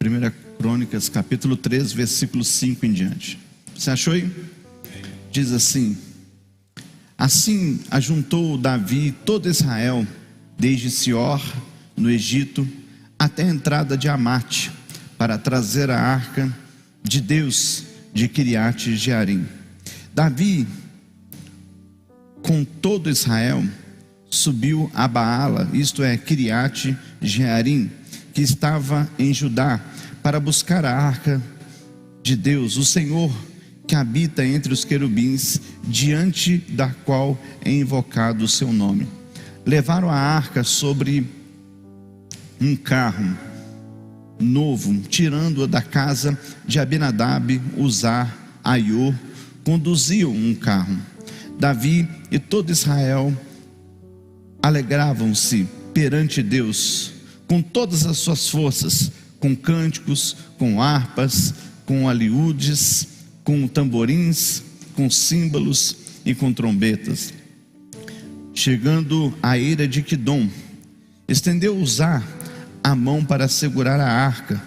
1 Crônicas, capítulo 3, versículo 5 em diante. Você achou aí? Diz assim: assim ajuntou Davi todo Israel, desde Sior, no Egito, até a entrada de Amate, para trazer a arca de Deus de Quiriate Jearim. Davi, com todo Israel, subiu a Baala, isto é, Quiriate Jearim, que estava em Judá, para buscar a arca de Deus, o Senhor que habita entre os querubins, diante da qual é invocado o seu nome. Levaram a arca sobre um carro novo, tirando-a da casa de Abinadab, Uzá, Aiô, conduziam um carro. Davi e todo Israel alegravam-se perante Deus com todas as suas forças, com cânticos, com harpas, com aliúdes, com tamborins, com símbolos e com trombetas. Chegando à eira de Quidom, estendeu Uzá a mão para segurar a arca,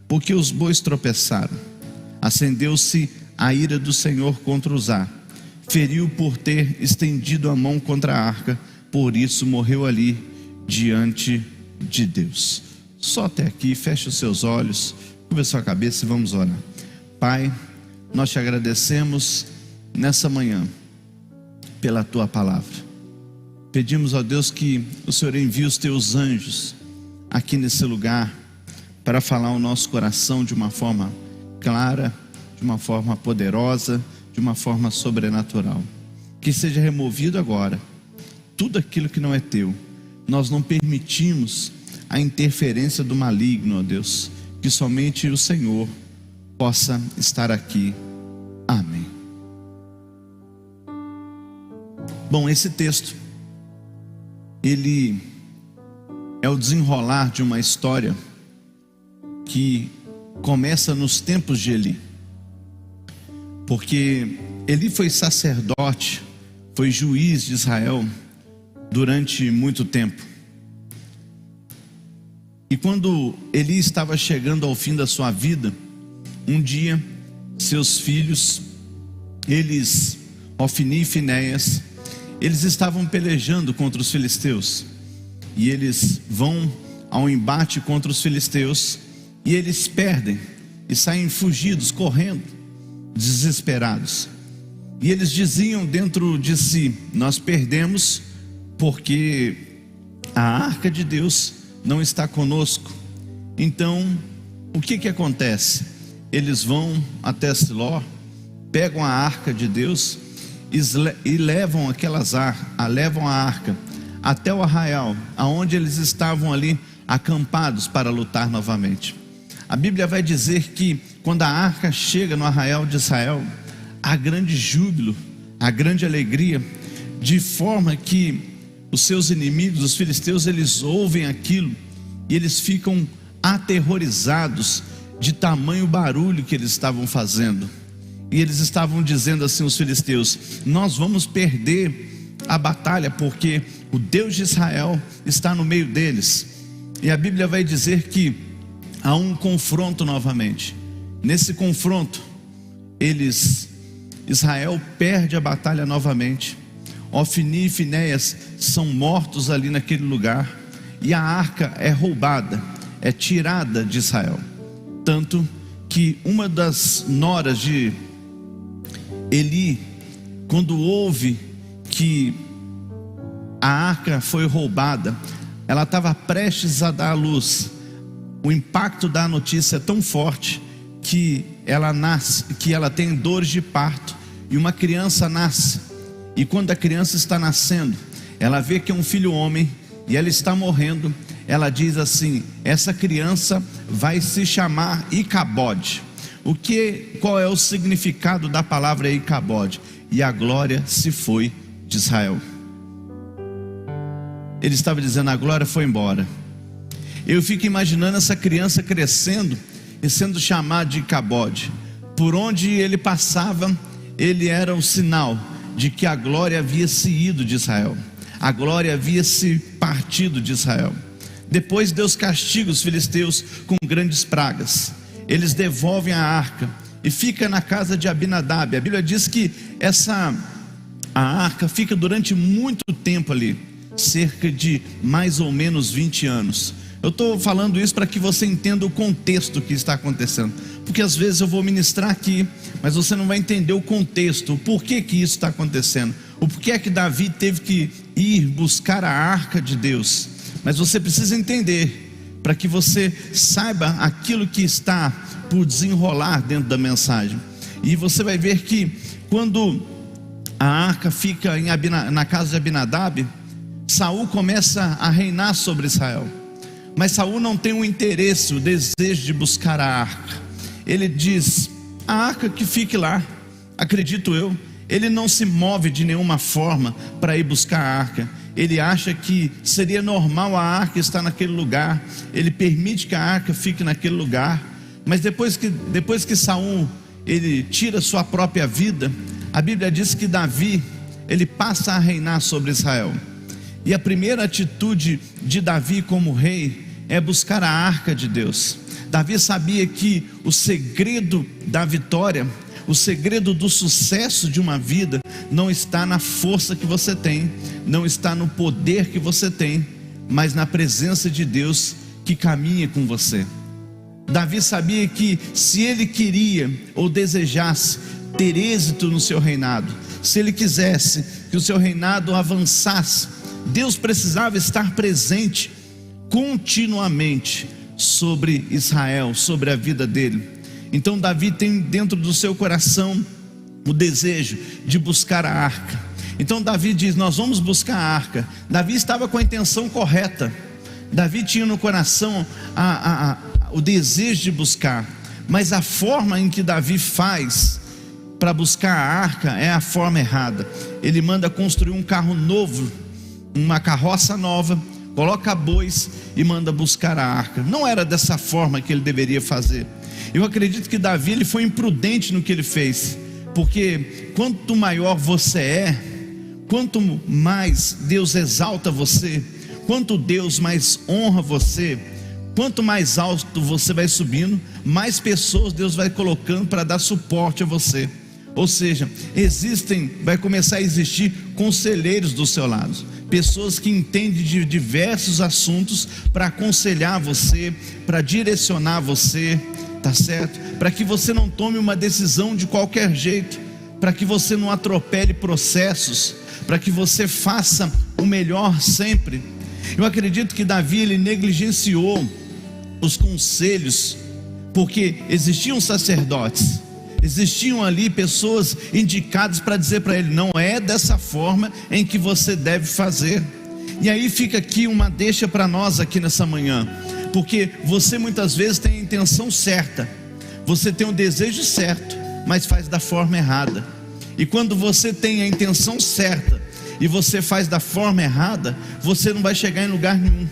porque os bois tropeçaram. Acendeu-se a ira do Senhor contra Uzá, feriu por ter estendido a mão contra a arca, por isso morreu ali diante de Deus. Só até aqui, feche os seus olhos, curva a sua cabeça e vamos orar. Pai, nós te agradecemos nessa manhã pela tua palavra. Pedimos a Deus que o Senhor envie os teus anjos aqui nesse lugar para falar o nosso coração de uma forma clara, de uma forma poderosa, de uma forma sobrenatural. Que seja removido agora tudo aquilo que não é teu. Nós não permitimos a interferência do maligno, ó Deus. Que somente o Senhor possa estar aqui. Amém. Bom, esse texto, ele é o desenrolar de uma história que começa nos tempos de Eli. Porque Eli foi sacerdote, foi juiz de Israel durante muito tempo. E quando Eli estava chegando ao fim da sua vida, um dia seus filhos, Ofni e Finéias, eles estavam pelejando contra os filisteus. E eles vão ao embate contra os filisteus e eles perdem e saem fugidos, correndo, desesperados. E eles diziam dentro de si: nós perdemos porque a arca de Deus não está conosco. Então, o que acontece? Eles vão até Siló, pegam a arca de Deus e levam levam a arca até o arraial, aonde eles estavam ali acampados para lutar novamente. A Bíblia vai dizer que quando a arca chega no arraial de Israel, há grande júbilo, há grande alegria, de forma que os seus inimigos, os filisteus, eles ouvem aquilo e eles ficam aterrorizados de tamanho barulho que eles estavam fazendo. E eles estavam dizendo assim, os filisteus: nós vamos perder a batalha porque o Deus de Israel está no meio deles. E a Bíblia vai dizer que há um confronto novamente. Nesse confronto, Israel perde a batalha novamente. Ofni e Finéias são mortos ali naquele lugar, e a arca é roubada, é tirada de Israel. Tanto que uma das noras de Eli, quando ouve que a arca foi roubada, ela estava prestes a dar à luz. O impacto da notícia é tão forte que ela tem dores de parto, e uma criança nasce. E quando a criança está nascendo, ela vê que é um filho homem e ela está morrendo. Ela diz assim: essa criança vai se chamar Icabode. Qual é o significado da palavra Icabode? E a glória se foi de Israel. Ele estava dizendo: a glória foi embora. Eu fico imaginando essa criança crescendo e sendo chamado de Icabode. Por onde ele passava, ele era o sinal de que a glória havia se ido de Israel, a glória havia se partido de Israel. Depois Deus castiga os filisteus com grandes pragas. Eles devolvem a arca e fica na casa de Abinadab. A Bíblia diz que a arca fica durante muito tempo ali, cerca de mais ou menos 20 anos. Eu estou falando isso para que você entenda o contexto que está acontecendo, porque às vezes eu vou ministrar aqui, mas você não vai entender o contexto, o porquê que isso está acontecendo, o porquê é que Davi teve que ir buscar a arca de Deus. Mas você precisa entender, para que você saiba aquilo que está por desenrolar dentro da mensagem. E você vai ver que quando a arca fica na casa de Abinadab, Saul começa a reinar sobre Israel. Mas Saul não tem o interesse, o desejo de buscar a arca. Ele diz: a arca que fique lá, acredito eu. Ele não se move de nenhuma forma para ir buscar a arca. Ele acha que seria normal a arca estar naquele lugar. Ele permite que a arca fique naquele lugar. Mas depois que Saul ele tira sua própria vida, a Bíblia diz que Davi ele passa a reinar sobre Israel. E a primeira atitude de Davi como rei é buscar a arca de Deus. Davi sabia que o segredo da vitória, o segredo do sucesso de uma vida não está na força que você tem, não está no poder que você tem, mas na presença de Deus que caminha com você. Davi sabia que se ele queria ou desejasse ter êxito no seu reinado, se ele quisesse que o seu reinado avançasse, Deus precisava estar presente continuamente sobre Israel, sobre a vida dele. Então Davi tem dentro do seu coração o desejo de buscar a arca. Então Davi diz: nós vamos buscar a arca. Davi estava com a intenção correta. Davi tinha no coração o desejo de buscar, mas a forma em que Davi faz para buscar a arca é a forma errada. Ele manda construir um carro novo, uma carroça nova, coloca bois e manda buscar a arca. Não era dessa forma que ele deveria fazer. Eu acredito que Davi ele foi imprudente no que ele fez, porque quanto maior você é, quanto mais Deus exalta você, quanto Deus mais honra você, quanto mais alto você vai subindo, mais pessoas Deus vai colocando para dar suporte a você. Ou seja, vai começar a existir conselheiros do seu lado, pessoas que entendem de diversos assuntos para aconselhar você, para direcionar você, tá certo? Para que você não tome uma decisão de qualquer jeito, para que você não atropele processos, para que você faça o melhor sempre. Eu acredito que Davi ele negligenciou os conselhos, porque existiam sacerdotes, existiam ali pessoas indicadas para dizer para ele: não é dessa forma em que você deve fazer. E aí fica aqui uma deixa para nós aqui nessa manhã, porque você muitas vezes tem a intenção certa, você tem o desejo certo, mas faz da forma errada. E quando você tem a intenção certa e você faz da forma errada, você não vai chegar em lugar nenhum.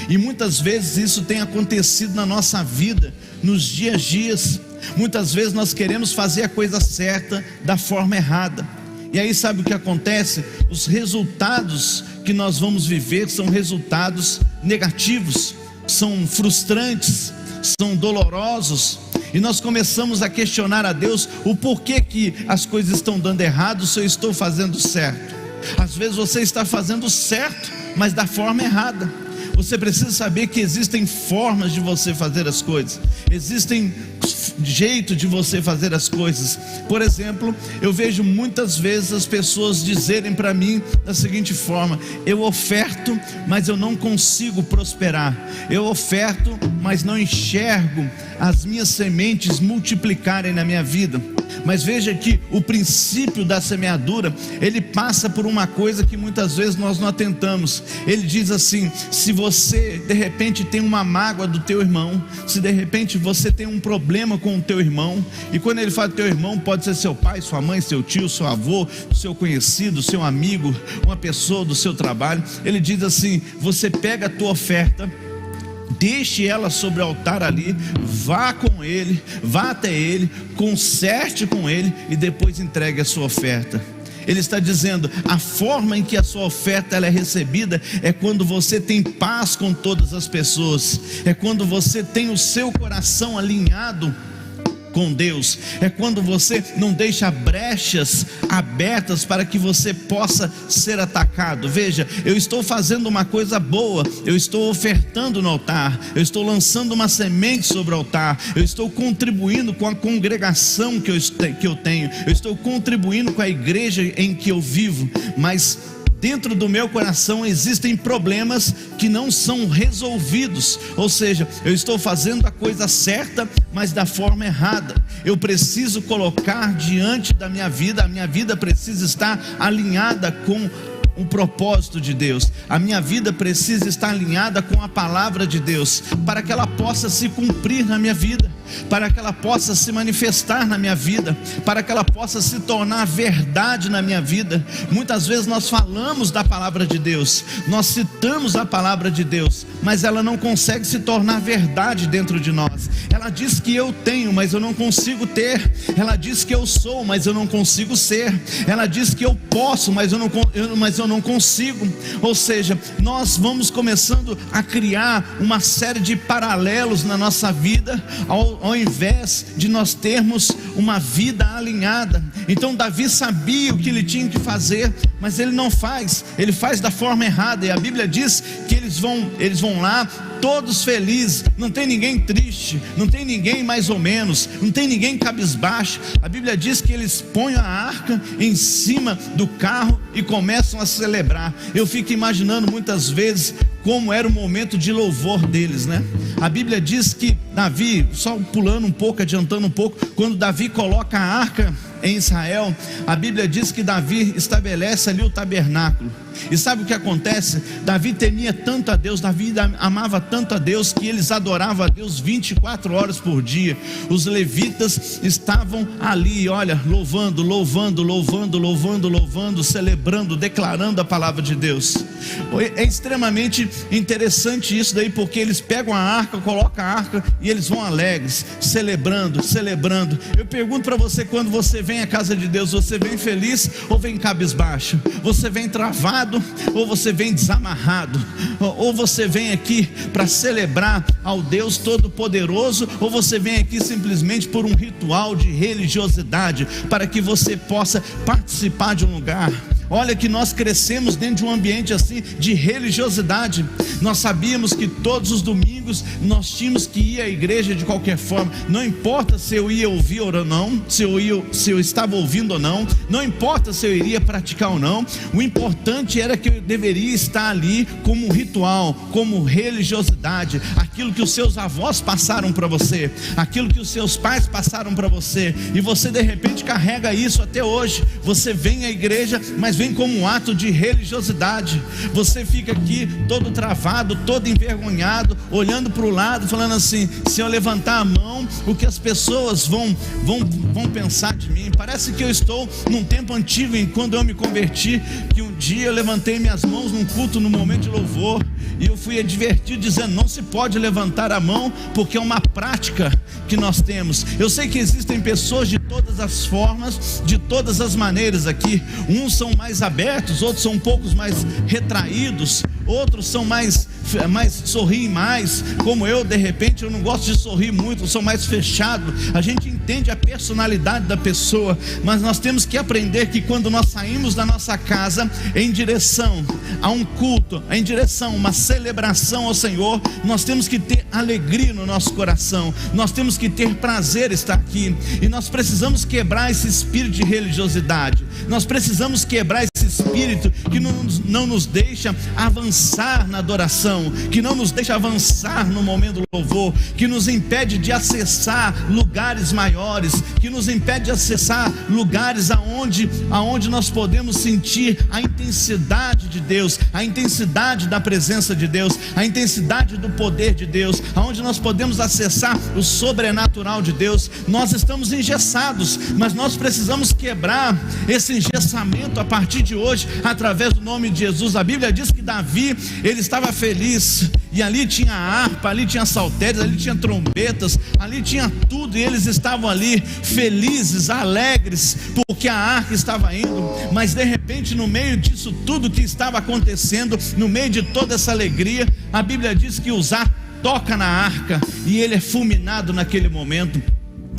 E muitas vezes isso tem acontecido na nossa vida, nos dias a dias. Muitas vezes nós queremos fazer a coisa certa da forma errada. E aí sabe o que acontece? Os resultados que nós vamos viver são resultados negativos, são frustrantes, são dolorosos. E nós começamos a questionar a Deus o porquê que as coisas estão dando errado se eu estou fazendo certo. Às vezes você está fazendo certo, mas da forma errada. Você precisa saber que existem formas de você fazer as coisas, existem jeito de você fazer as coisas. Por exemplo, eu vejo muitas vezes as pessoas dizerem para mim da seguinte forma: eu oferto, mas eu não consigo prosperar. Eu oferto, mas não enxergo as minhas sementes multiplicarem na minha vida. Mas veja que o princípio da semeadura, ele passa por uma coisa que muitas vezes nós não atentamos. Ele diz assim: se você de repente tem uma mágoa do teu irmão, se de repente você tem um problema com o teu irmão, e quando ele fala teu irmão, pode ser seu pai, sua mãe, seu tio, seu avô, seu conhecido, seu amigo, uma pessoa do seu trabalho. Ele diz assim: você pega a tua oferta, deixe ela sobre o altar ali, vá com ele, vá até ele, conserte com ele e depois entregue a sua oferta. Ele está dizendo: a forma em que a sua oferta ela é recebida é quando você tem paz com todas as pessoas, é quando você tem o seu coração alinhado com Deus, é quando você não deixa brechas abertas para que você possa ser atacado. Veja, eu estou fazendo uma coisa boa, eu estou ofertando no altar, eu estou lançando uma semente sobre o altar, eu estou contribuindo com a congregação que eu tenho, eu estou contribuindo com a igreja em que eu vivo, mas dentro do meu coração existem problemas que não são resolvidos. Ou seja, eu estou fazendo a coisa certa, mas da forma errada. Eu preciso colocar diante da minha vida, a minha vida precisa estar alinhada com o propósito de Deus. A minha vida precisa estar alinhada com a palavra de Deus, para que ela possa se cumprir na minha vida, para que ela possa se manifestar na minha vida, para que ela possa se tornar verdade na minha vida. Muitas vezes nós falamos da palavra de Deus, nós citamos a palavra de Deus, mas ela não consegue se tornar verdade dentro de nós. Ela diz que eu tenho, mas eu não consigo ter. Ela diz que eu sou, mas eu não consigo ser. Ela diz que eu posso, mas eu não consigo. Ou seja, nós vamos começando a criar uma série de paralelos na nossa vida, ao invés de nós termos uma vida alinhada. Então Davi sabia o que ele tinha que fazer, mas ele não faz, ele faz da forma errada. E a Bíblia diz que eles vão lá todos felizes, não tem ninguém triste, não tem ninguém mais ou menos, não tem ninguém cabisbaixo. A Bíblia diz que eles põem a arca em cima do carro e começam a celebrar. Eu fico imaginando muitas vezes como era o momento de louvor deles, né? A Bíblia diz que Davi, só pulando um pouco, adiantando um pouco, quando Davi coloca a arca em Israel, a Bíblia diz que Davi estabelece ali o tabernáculo. E sabe o que acontece? Davi temia tanto a Deus, Davi amava tanto a Deus, que eles adoravam a Deus 24 horas por dia. Os levitas estavam ali, olha, louvando, celebrando, declarando a palavra de Deus. É extremamente interessante isso daí, porque eles pegam a arca, colocam a arca e eles vão alegres, celebrando. Eu pergunto para você, quando você vem à casa de Deus, você vem feliz ou vem cabisbaixo? Você vem travado ou você vem desamarrado? Ou você vem aqui para celebrar ao Deus Todo-Poderoso, ou você vem aqui simplesmente por um ritual de religiosidade, para que você possa participar de um lugar? Olha que nós crescemos dentro de um ambiente assim de religiosidade. Nós sabíamos que todos os domingos nós tínhamos que ir à igreja de qualquer forma. Não importa se eu ia ouvir ou não, se eu estava ouvindo ou não, não importa se eu iria praticar ou não. O importante era que eu deveria estar ali como ritual, como religiosidade. Aquilo que os seus avós passaram para você, aquilo que os seus pais passaram para você, e você de repente carrega isso até hoje. Você vem à igreja, mas vem como um ato de religiosidade. Você fica aqui todo travado, todo envergonhado, olhando para o lado, falando assim: se eu levantar a mão, o que as pessoas vão pensar de mim? Parece que eu estou num tempo antigo, em quando eu me converti, que um dia eu levantei minhas mãos num culto, num momento de louvor, e eu fui advertido dizendo: não se pode levantar a mão, porque é uma prática que nós temos. Eu sei que existem pessoas de todas as formas, de todas as maneiras aqui. Uns são mais abertos, outros são um pouco mais retraídos, outros são mais sorriem mais, como eu. De repente eu não gosto de sorrir muito, eu sou mais fechado. A gente entende a personalidade da pessoa, mas nós temos que aprender que quando nós saímos da nossa casa em direção a um culto, em direção a uma celebração ao Senhor, nós temos que ter alegria no nosso coração, nós temos que ter prazer em estar aqui, e nós precisamos quebrar esse espírito de religiosidade. Nós precisamos quebrar esse espírito que não nos deixa avançar na adoração, que não nos deixa avançar no momento do louvor, que nos impede de acessar lugares maiores, que nos impede de acessar lugares aonde nós podemos sentir a intensidade de Deus, a intensidade da presença de Deus, a intensidade do poder de Deus, aonde nós podemos acessar o sobrenatural de Deus. Nós estamos engessados, mas nós precisamos quebrar esse engessamento a partir de hoje, através do nome de Jesus. A Bíblia diz que Davi, ali ele estava feliz, e ali tinha harpa, ali tinha saltérios, ali tinha trombetas, ali tinha tudo, e eles estavam ali felizes, alegres, porque a arca estava indo. Mas de repente, no meio disso tudo que estava acontecendo, no meio de toda essa alegria, a Bíblia diz que Uzá toca na arca e ele é fulminado naquele momento.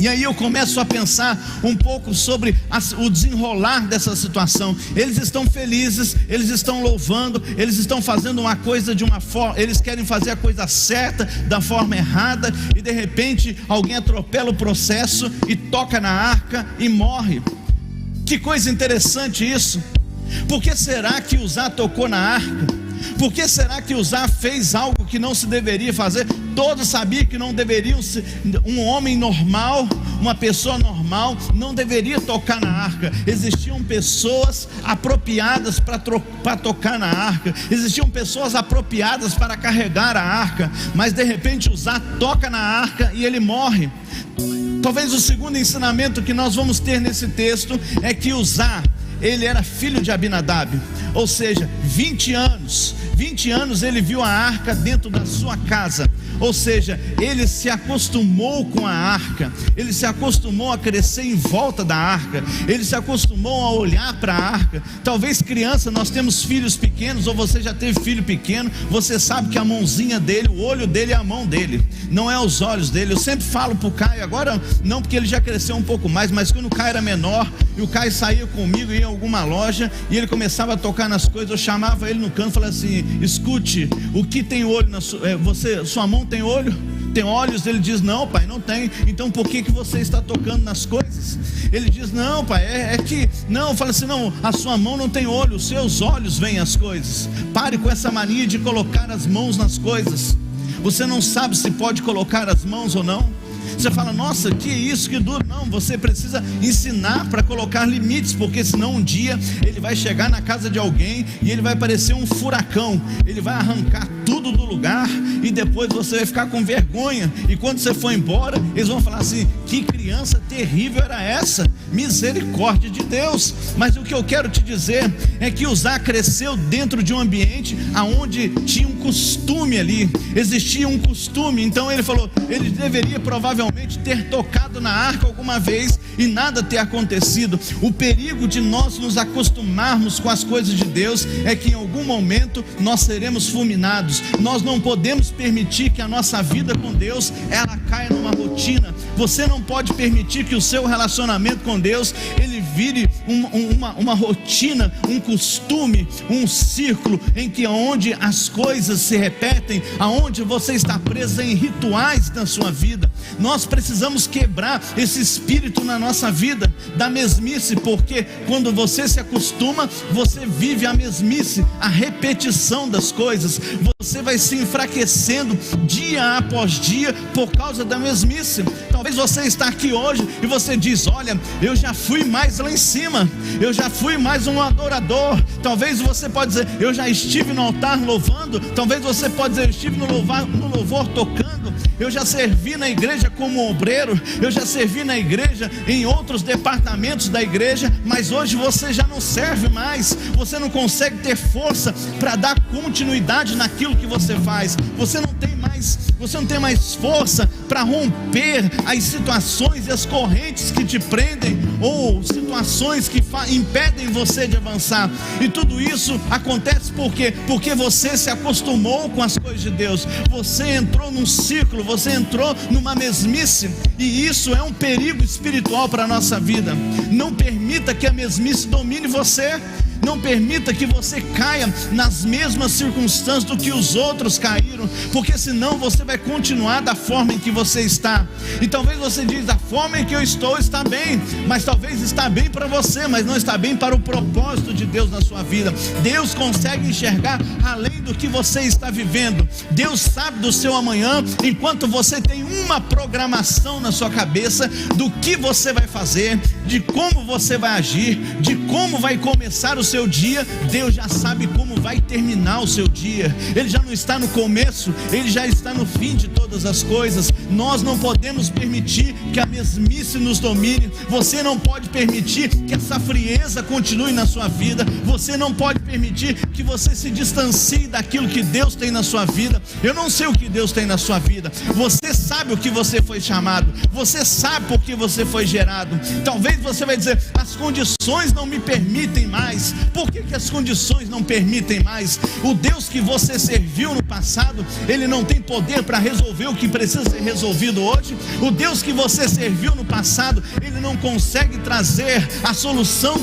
E aí eu começo a pensar um pouco sobre o desenrolar dessa situação. Eles estão felizes, eles estão louvando, eles estão fazendo uma coisa de uma forma, eles querem fazer a coisa certa da forma errada, e de repente alguém atropela o processo e toca na arca e morre. Que coisa interessante isso. Por que será que Uzá tocou na arca? Por que será que Uzá fez algo que não se deveria fazer? Todos sabiam que não deveriam ser, um homem normal, uma pessoa normal, não deveria tocar na arca. Existiam pessoas apropriadas para tocar na arca, existiam pessoas apropriadas para carregar a arca, mas de repente Uzá toca na arca e ele morre. Talvez o segundo ensinamento que nós vamos ter nesse texto é que Uzá, ele era filho de Abinadab, ou seja, 20 anos ele viu a arca dentro da sua casa, ou seja, ele se acostumou com a arca, ele se acostumou a crescer em volta da arca, ele se acostumou a olhar para a arca. Talvez criança, nós temos filhos pequenos, ou você já teve filho pequeno, você sabe que a mãozinha dele, o olho dele é a mão dele, não é os olhos dele. Eu sempre falo para o Caio, agora não porque ele já cresceu um pouco mais, mas quando o Caio era menor, e o Caio saía comigo, ia em alguma loja, e ele começava a tocar nas coisas, eu chamava ele no canto e falava assim: escute, o que tem olho na sua mão tem olho? Tem olhos? Ele diz: não, pai, não tem. Então por que você está tocando nas coisas? Ele diz: não, pai, é que não. Fala assim: não, a sua mão não tem olho, os seus olhos veem as coisas. Pare com essa mania de colocar as mãos nas coisas. Você não sabe se pode colocar as mãos ou não. Você fala: nossa, que isso, que duro. Não, você precisa ensinar para colocar limites, porque senão um dia ele vai chegar na casa de alguém e ele vai parecer um furacão, ele vai arrancar tudo do lugar, e depois você vai ficar com vergonha, e quando você for embora, eles vão falar assim: que criança terrível era essa? Misericórdia de Deus. Mas o que eu quero te dizer é que Uzá cresceu dentro de um ambiente onde tinha um costume ali, existia um costume. Então ele falou, ele deveria provavelmente ter tocado na arca alguma vez e nada ter acontecido. O perigo de nós nos acostumarmos com as coisas de Deus é que em algum momento nós seremos fulminados. Nós não podemos permitir que a nossa vida com Deus ela caia numa rotina. Você não pode permitir que o seu relacionamento com Deus ele vire uma rotina, um costume, um círculo em que onde as coisas se repetem, aonde você está preso em rituais na sua vida. Nós precisamos quebrar esse espírito na nossa vida da mesmice, porque quando você se acostuma, você vive a mesmice, a repetição das coisas. Você vai se enfraquecendo dia após dia por causa da mesmice. Talvez você está aqui hoje e você diz: olha, eu já fui mais lá em cima, eu já fui mais um adorador. Talvez você pode dizer: eu já estive no altar louvando. Talvez você pode dizer: eu estive no louvor tocando. Eu já servi na igreja como obreiro, eu já servi na igreja em outros departamentos da igreja, mas hoje você já não serve mais. Você não consegue ter força para dar continuidade naquilo que você faz. Você não tem mais força para romper as situações e as correntes que te prendem, ou situações que impedem você de avançar. E tudo isso acontece porque você se acostumou com as coisas de Deus. Você entrou num ciclo, você entrou numa mesmice, e isso é um perigo espiritual para a nossa vida. Não permita que a mesmice domine você. Não permita que você caia nas mesmas circunstâncias do que os outros caíram, porque senão você vai continuar da forma em que você está. E talvez você diz: a forma em que eu estou está bem, mas talvez está bem para você, mas não está bem para o propósito de Deus na sua vida. Deus consegue enxergar além do que você está vivendo. Deus sabe do seu amanhã, enquanto você tem uma programação na sua cabeça do que você vai fazer, de como você vai agir, de como vai começar o seu dia. Deus já sabe como vai terminar o seu dia. Ele já não está no começo, ele já está no fim de todas as coisas. Nós não podemos permitir que a mesmice nos domine. Você não pode permitir que essa frieza continue na sua vida. Você não pode permitir que você se distancie daquilo que Deus tem na sua vida. Eu não sei o que Deus tem na sua vida. Você sabe o que você foi chamado. Você sabe por que você foi gerado. Talvez você vai dizer: as condições não me permitem mais. Por que as condições não permitem mais? O Deus que você serviu no passado, Ele não tem poder para resolver o que precisa ser resolvido hoje. O Deus que você serviu no passado, Ele não consegue trazer a solução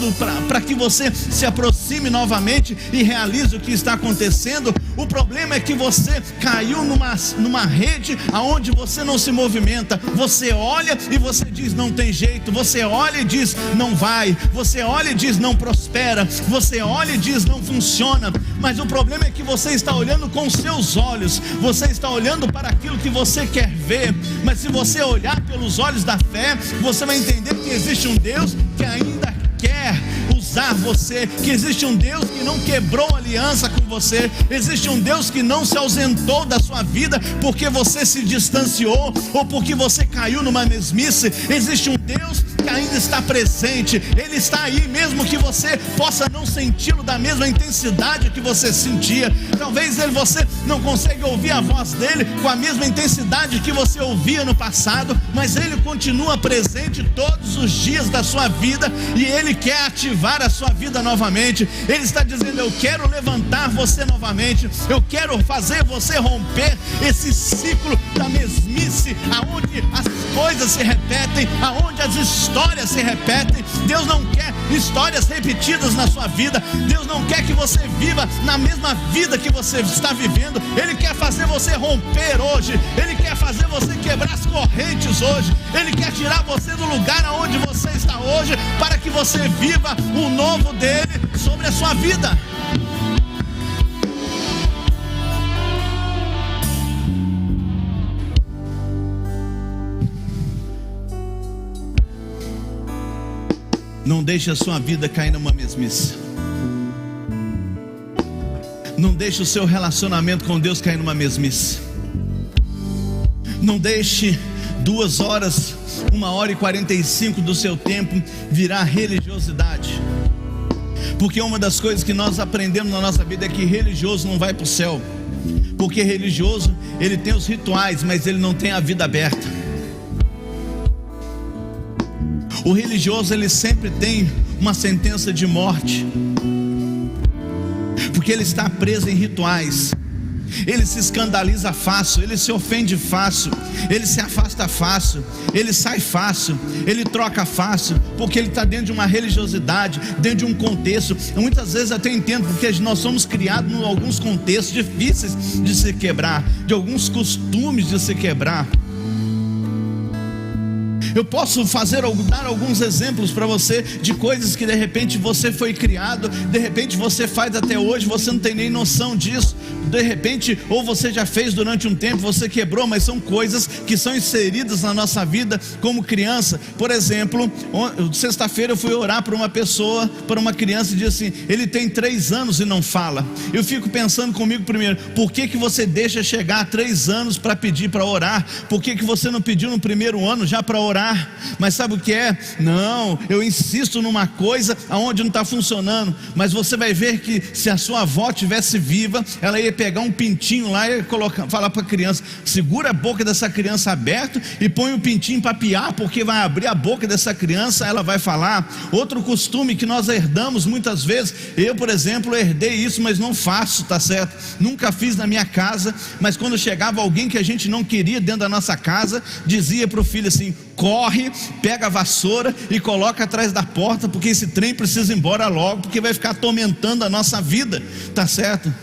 para que você se aproxime novamente e realize o que está acontecendo. O problema é que você caiu numa rede aonde você não se movimenta. Você olha e você diz: não tem jeito. Você olha e diz: não vai. Você olha e diz: não prospera. Você olha e diz: não funciona. Mas o problema é que você está olhando com os seus olhos. Você está olhando para aquilo que você quer ver. Mas se você olhar pelos olhos da fé, você vai entender que existe um Deus que ainda quer usar você, que existe um Deus que não quebrou aliança com você, existe um Deus que não se ausentou da sua vida porque você se distanciou ou porque você caiu numa mesmice. Existe um Deus que ainda está presente. Ele está aí, mesmo que você possa não senti-lo da mesma intensidade que você sentia. Talvez você não consiga ouvir a voz dele com a mesma intensidade que você ouvia no passado, mas ele continua presente todos os dias da sua vida e ele quer ativar a sua vida novamente. Ele está dizendo: eu quero levantar você novamente. Eu quero fazer você romper esse ciclo da mesmice, aonde as coisas se repetem, aonde as histórias se repetem. Deus não quer histórias repetidas na sua vida. Deus não quer que você viva na mesma vida que você está vivendo. Ele quer fazer você romper hoje. Ele quer fazer você quebrar as correntes hoje. Ele quer tirar você do lugar aonde você está hoje, para que você viva o novo dele sobre a sua vida. Não deixe a sua vida cair numa mesmice. Não deixe o seu relacionamento com Deus cair numa mesmice. Não deixe 2 horas, 1h45 do seu tempo virar religiosidade. Porque uma das coisas que nós aprendemos na nossa vida é que religioso não vai para o céu. Porque religioso, ele tem os rituais, mas ele não tem a vida aberta. O religioso, ele sempre tem uma sentença de morte, porque ele está preso em rituais. Ele se escandaliza fácil, ele se ofende fácil, ele se afasta fácil, ele sai fácil, ele troca fácil, porque ele está dentro de uma religiosidade, dentro de um contexto. Muitas vezes até entendo, porque nós somos criados em alguns contextos difíceis de se quebrar, de alguns costumes de se quebrar. Eu posso dar alguns exemplos para você de coisas que de repente você foi criado, de repente você faz até hoje, você não tem nem noção disso. De repente, ou você já fez durante um tempo, você quebrou, mas são coisas que são inseridas na nossa vida como criança. Por exemplo, sexta-feira eu fui orar para uma pessoa, para uma criança, e disse assim: ele tem 3 anos e não fala. Eu fico pensando comigo primeiro: por que você deixa chegar a 3 anos para pedir para orar? Por que você não pediu no primeiro ano já para orar? Mas sabe o que é? Não, eu insisto numa coisa aonde não está funcionando. Mas você vai ver que se a sua avó tivesse viva, ela ia pegar um pintinho lá e falar para a criança: segura a boca dessa criança aberta e põe o pintinho para piar, porque vai abrir a boca dessa criança, ela vai falar. Outro costume que nós herdamos muitas vezes, eu por exemplo herdei isso, mas não faço, tá certo? Nunca fiz na minha casa, mas quando chegava alguém que a gente não queria dentro da nossa casa, dizia para o filho assim: corre, pega a vassoura e coloca atrás da porta, porque esse trem precisa ir embora logo, porque vai ficar atormentando a nossa vida, tá certo?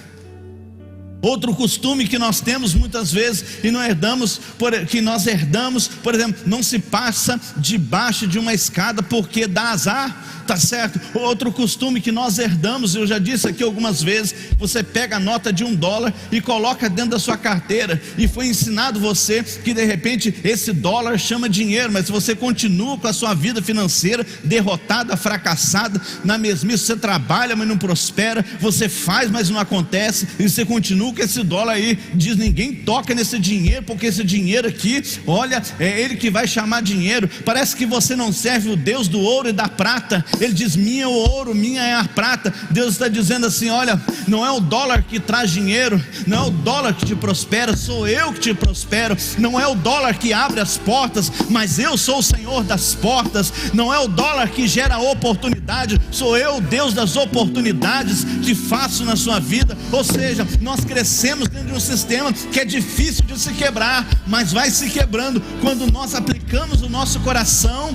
Outro costume que nós temos muitas vezes e não herdamos, por exemplo, não se passa debaixo de uma escada porque dá azar, tá certo? Outro costume que nós herdamos, eu já disse aqui algumas vezes: você pega a nota de $1 e coloca dentro da sua carteira, e foi ensinado você que de repente esse dólar chama dinheiro, mas se você continua com a sua vida financeira derrotada, fracassada, na mesmice, você trabalha mas não prospera, você faz mas não acontece, e você continua machuca esse dólar aí, diz: ninguém toca nesse dinheiro, porque esse dinheiro aqui, olha, é ele que vai chamar dinheiro. Parece que você não serve o Deus do ouro e da prata. Ele diz: minha é o ouro, minha é a prata. Deus está dizendo assim: olha, não é o dólar que traz dinheiro, não é o dólar que te prospera, sou eu que te prospero. Não é o dólar que abre as portas, mas eu sou o Senhor das portas. Não é o dólar que gera oportunidade, sou eu, o Deus das oportunidades, que faço na sua vida. Ou seja, nós crescemos dentro de um sistema que é difícil de se quebrar, mas vai se quebrando quando nós aplicamos o nosso coração.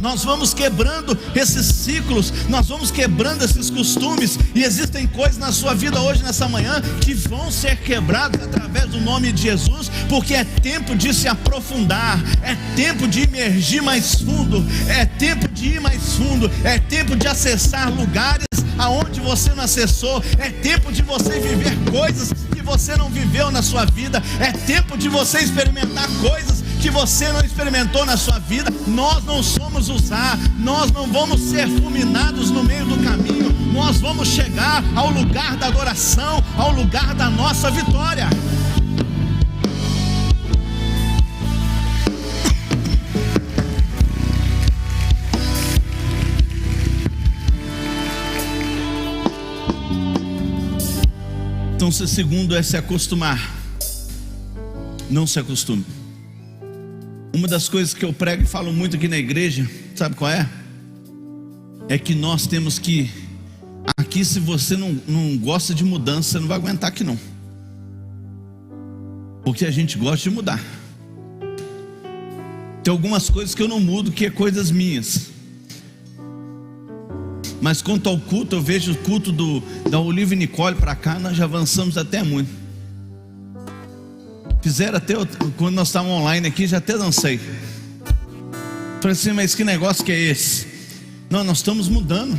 Nós vamos quebrando esses ciclos, nós vamos quebrando esses costumes, e existem coisas na sua vida hoje, nessa manhã, que vão ser quebradas através do nome de Jesus, porque é tempo de se aprofundar, é tempo de imergir mais fundo, é tempo de ir mais fundo, é tempo de acessar lugares aonde você não acessou, é tempo de você viver coisas que você não viveu na sua vida, é tempo de você experimentar coisas que você não experimentou na sua vida. Nós não somos usar, nós não vamos ser fulminados no meio do caminho, nós vamos chegar ao lugar da adoração, ao lugar da nossa vitória. Então, o segundo é se acostumar. Não se acostume. Uma das coisas que eu prego e falo muito aqui na igreja, sabe qual é? É que nós temos que, aqui, se você não gosta de mudança, você não vai aguentar aqui não, porque a gente gosta de mudar. Tem algumas coisas que eu não mudo, que é coisas minhas. Mas quanto ao culto, eu vejo o culto da Olivia e Nicole para cá, nós já avançamos até muito. Fizeram até, quando nós estávamos online aqui, já até dancei. Falei assim: mas que negócio que é esse? Não, nós estamos mudando.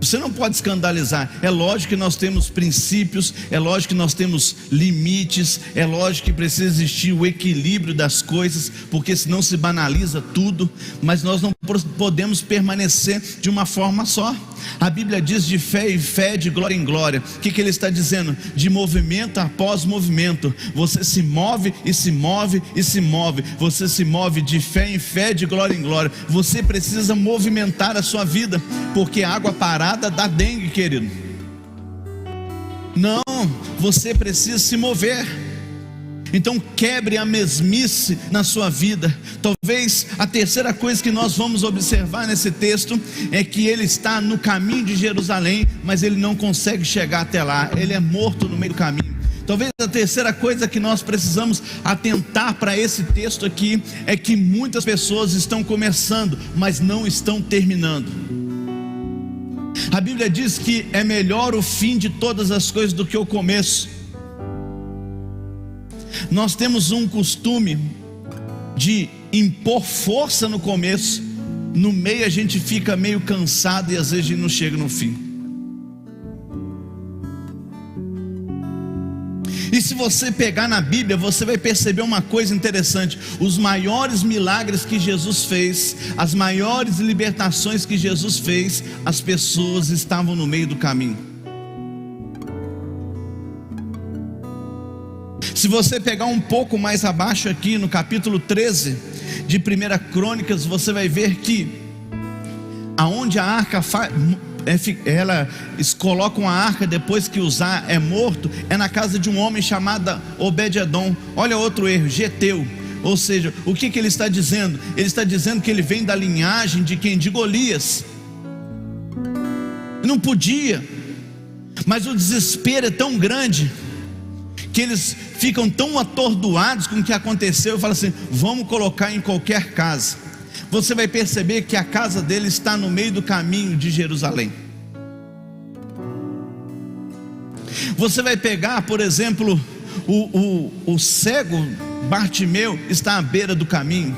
Você não pode escandalizar. É lógico que nós temos princípios, é lógico que nós temos limites, é lógico que precisa existir o equilíbrio das coisas, porque senão se banaliza tudo. Mas nós não podemos permanecer de uma forma só. A Bíblia diz de fé em fé, de glória em glória. O que ele está dizendo? De movimento após movimento. Você se move e se move e se move. Você se move de fé em fé, de glória em glória. Você precisa movimentar a sua vida, porque água parada dá dengue, querido. Não, você precisa se mover. Então quebre a mesmice na sua vida. Talvez a terceira coisa que nós vamos observar nesse texto é que ele está no caminho de Jerusalém, mas ele não consegue chegar até lá, ele é morto no meio do caminho. Talvez a terceira coisa que nós precisamos atentar para esse texto aqui é que muitas pessoas estão começando, mas não estão terminando. A Bíblia diz que é melhor o fim de todas as coisas do que o começo. Nós temos um costume de impor força no começo, no meio a gente fica meio cansado e às vezes a gente não chega no fim. E se você pegar na Bíblia, você vai perceber uma coisa interessante: os maiores milagres que Jesus fez, as maiores libertações que Jesus fez, as pessoas estavam no meio do caminho. Se você pegar um pouco mais abaixo aqui no capítulo 13 de 1 Crônicas, você vai ver que aonde a arca eles colocam a arca depois que Uzá é morto, é na casa de um homem chamado Obed-edom. Olha outro erro, Geteu. Ou seja, o que ele está dizendo? Ele está dizendo que ele vem da linhagem de quem? De Golias. Não podia, mas o desespero é tão grande que eles ficam tão atordoados com o que aconteceu e falam assim: vamos colocar em qualquer casa. Você vai perceber que a casa dele está no meio do caminho de Jerusalém. Você vai pegar, por exemplo, o cego Bartimeu está à beira do caminho.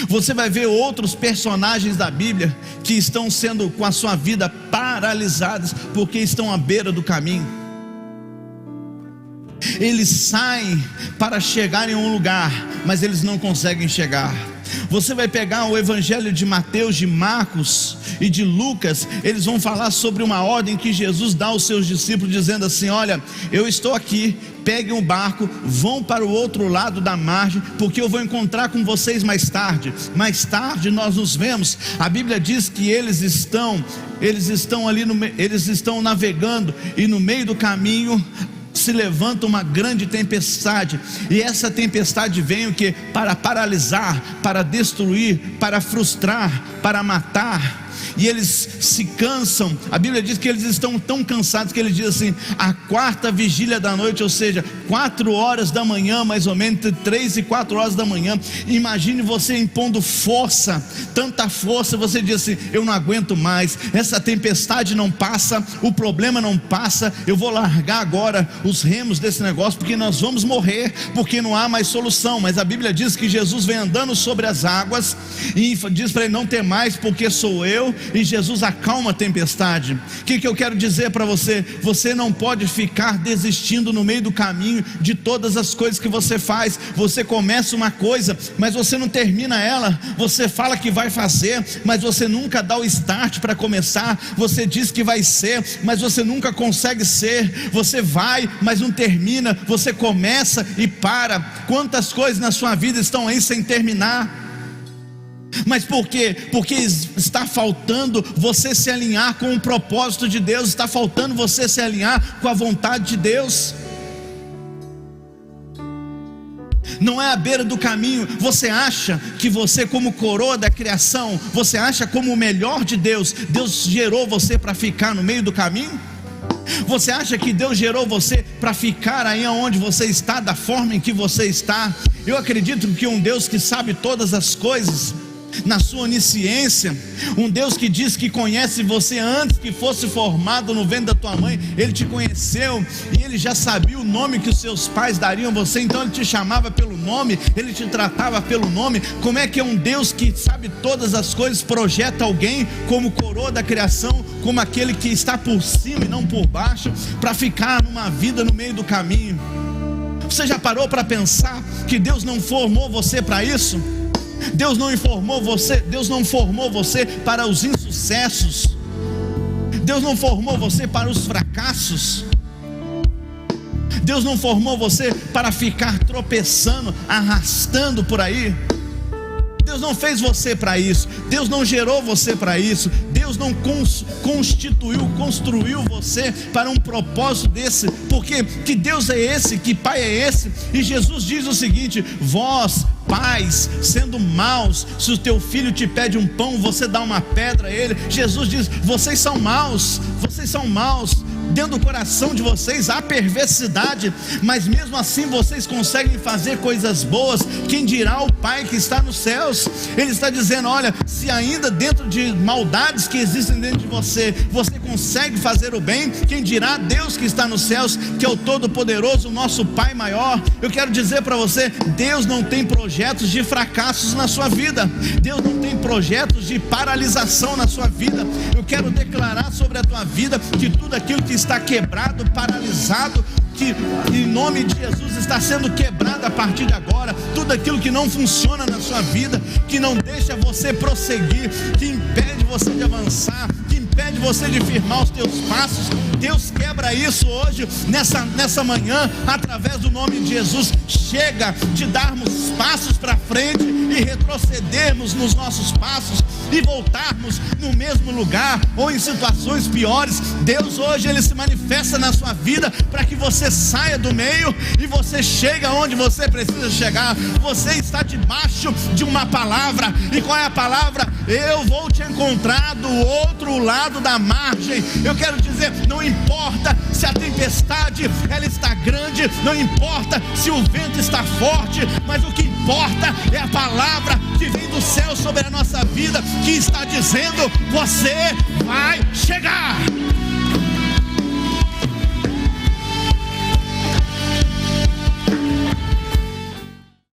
Você vai ver outros personagens da Bíblia que estão sendo com a sua vida paralisados porque estão à beira do caminho. Eles saem para chegar em um lugar, mas eles não conseguem chegar. Você vai pegar o evangelho de Mateus, de Marcos e de Lucas, eles vão falar sobre uma ordem que Jesus dá aos seus discípulos, dizendo assim: olha, eu estou aqui, peguem o barco, vão para o outro lado da margem, porque eu vou encontrar com vocês mais tarde. Mais tarde nós nos vemos. A Bíblia diz que eles estão ali eles estão navegando, e no meio do caminho se levanta uma grande tempestade, e essa tempestade vem o que? Para paralisar, para destruir, para frustrar, para matar. E eles se cansam. A Bíblia diz que eles estão tão cansados que ele diz assim: a quarta vigília da noite, ou seja, 4 horas da manhã, mais ou menos, entre 3 e 4 horas da manhã. Imagine você impondo força, tanta força, você diz assim: eu não aguento mais, essa tempestade não passa, o problema não passa, eu vou largar agora os remos desse negócio, porque nós vamos morrer, porque não há mais solução. Mas a Bíblia diz que Jesus vem andando sobre as águas e diz para ele: não tem mais, porque sou eu. E Jesus acalma a tempestade. O que eu quero dizer para você? Você não pode ficar desistindo no meio do caminho de todas as coisas que você faz. Você começa uma coisa, mas você não termina ela. Você fala que vai fazer, mas você nunca dá o start para começar. Você diz que vai ser, mas você nunca consegue ser. Você vai, mas não termina. Você começa e para. Quantas coisas na sua vida estão aí sem terminar? Mas por quê? Porque está faltando você se alinhar com o propósito de Deus, está faltando você se alinhar com a vontade de Deus. Não é à beira do caminho. Você acha que você, como coroa da criação, você acha como o melhor de Deus, Deus gerou você para ficar no meio do caminho? Você acha que Deus gerou você para ficar aí onde você está, da forma em que você está? Eu acredito que um Deus que sabe todas as coisas, na sua onisciência, um Deus que diz que conhece você antes que fosse formado no ventre da tua mãe. Ele te conheceu e ele já sabia o nome que os seus pais dariam a você, então ele te chamava pelo nome, ele te tratava pelo nome. Como é que é um Deus que sabe todas as coisas, projeta alguém como coroa da criação, como aquele que está por cima e não por baixo, para ficar numa vida no meio do caminho? Você já parou para pensar que Deus não formou você para isso? Deus não formou você para os insucessos. Deus não formou você para os fracassos. Deus não formou você para ficar tropeçando, arrastando por aí. Deus não fez você para isso. Deus não gerou você para isso. Deus não construiu você para um propósito desse. Porque que Deus é esse? Que Pai é esse? E Jesus diz o seguinte: vós, pais, sendo maus, se o teu filho te pede um pão, você dá uma pedra a ele. Jesus diz: vocês são maus, vocês são maus. Dentro do coração de vocês há perversidade, mas mesmo assim vocês conseguem fazer coisas boas. Quem dirá o Pai que está nos céus? Ele está dizendo: olha, se ainda dentro de maldades que existem dentro de você, você consegue fazer o bem, quem dirá Deus que está nos céus, que é o Todo-Poderoso, o nosso Pai maior? Eu quero dizer para você: Deus não tem projetos de fracassos na sua vida. Deus não tem projetos de paralisação na sua vida. Eu quero declarar sobre a tua vida que tudo aquilo que está quebrado, paralisado, que em nome de Jesus está sendo quebrado a partir de agora. Tudo aquilo que não funciona na sua vida, que não deixa você prosseguir, que impede você de avançar, que impede você de firmar os teus passos, Deus quebra isso hoje, nessa manhã, através do nome de Jesus. Chega de darmos passos para frente e retrocedermos nos nossos passos e voltarmos no mesmo lugar ou em situações piores. Deus hoje ele se manifesta na sua vida para que você saia do meio e você chegue onde você precisa chegar. Você está debaixo de uma palavra. E qual é a palavra? Eu vou te encontrar do outro lado da margem. Eu quero dizer, não importa se a tempestade ela está grande, não importa se o vento está forte, mas o que importa é a palavra que vem do céu sobre a nossa vida, que está dizendo: você vai chegar.